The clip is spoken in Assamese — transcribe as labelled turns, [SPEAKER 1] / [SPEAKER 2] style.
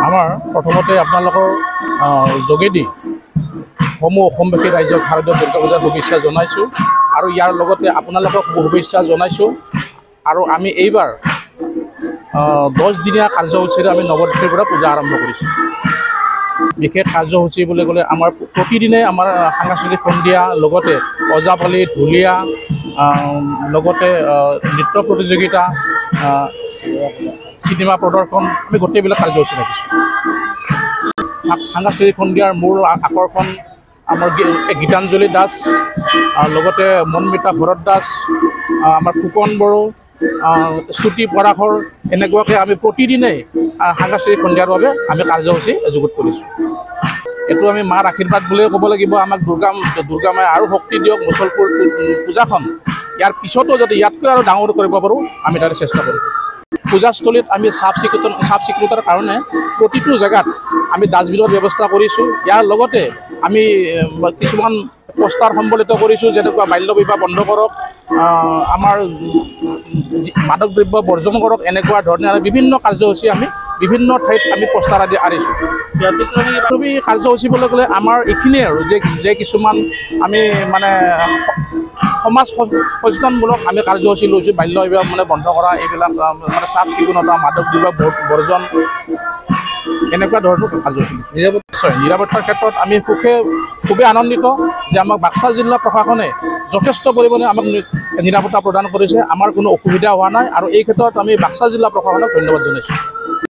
[SPEAKER 1] আমাৰ প্ৰথমতে আপোনালোকৰ যোগেদি সমূহ অসমবাসী ৰাইজক শাৰদীয় দুৰ্গা পূজাৰ শুভেচ্ছা জনাইছোঁ আৰু ইয়াৰ লগতে আপোনালোকক শুভেচ্ছা জনাইছোঁ। আৰু আমি এইবাৰ 10 দিনীয়া কাৰ্যসূচীৰে আমি নৱৰাত্ৰিৰ পৰা পূজা আৰম্ভ কৰিছোঁ। বিশেষ কাৰ্যসূচী বুলি ক'লে আমাৰ প্ৰতিদিনে আমাৰ সাংস্কৃতিক সন্ধিয়া, লগতে ওজাপালি, ঢুলীয়া, লগতে নৃত্য প্ৰতিযোগিতা, চিনেমা প্ৰদৰ্শন, আমি গোটেইবিলাক কাৰ্যসূচী ৰাখিছোঁ। সাংস্কৃতিক সন্ধিয়াৰ মূল আকৰ্ষণ আমাৰ গীতাঞ্জলি দাস, লগতে মনমিতা ভৰত দাস, আমাৰ ফুকন বড়ো, শ্ৰুতি পৰাশৰ, এনেকুৱাকৈ আমি প্ৰতিদিনেই সাংস্কৃতিক সন্ধিয়াৰ বাবে আমি কাৰ্যসূচী যুগুত কৰিছোঁ। এইটো আমি মাৰ আশীৰ্বাদ বুলিয়ে ক'ব লাগিব। আমাক দুৰ্গা মায়ে আৰু শক্তি দিয়ক, মুছলপুৰ পূজাখন ইয়াৰ পিছতো যদি ইয়াতকৈ আৰু ডাঙৰ কৰিব পাৰোঁ, আমি তাৰে চেষ্টা কৰিম। পূজাস্থলীত আমি চাফ চিকুণতাৰ কাৰণে প্ৰতিটো জেগাত আমি ডাষ্টবিনৰ ব্যৱস্থা কৰিছোঁ। ইয়াৰ লগতে আমি কিছুমান পোষ্টাৰ সম্বলিত কৰিছোঁ, যেনেকুৱা বাল্য বিবাহ বন্ধ কৰক, আমাৰ মাদক দ্ৰব্য বৰ্জন কৰক, এনেকুৱা ধৰণে আৰু বিভিন্ন কাৰ্যসূচী আমি বিভিন্ন ঠাইত আমি পোষ্টাৰ আদি আঁৰিছোঁ। ব্যতিক্ৰমী কাৰ্যসূচী বুলি ক'লে আমাৰ এইখিনিয়ে আৰু যে কিছুমান আমি মানে সমাজ সচেতনমূলক আমি কাৰ্যসূচী লৈছোঁ। বাল্য বিবাহ মানে বন্ধ কৰা, এইবিলাক মানে চাফ চিকুণতা, মাদক দ্ৰব্য বৰ্জন, এনেকুৱা ধৰণৰ কাৰ্যসূচী। নিৰাপত্তাৰ ক্ষেত্ৰত আমি খুবেই আনন্দিত যে আমাক বাক্সা জিলা প্ৰশাসনে যথেষ্ট পৰিমাণে আমাক নিৰাপত্তা প্ৰদান কৰিছে। আমাৰ কোনো অসুবিধা হোৱা নাই আৰু এই ক্ষেত্ৰত আমি বাক্সা জিলা প্ৰশাসনক ধন্যবাদ জনাইছোঁ।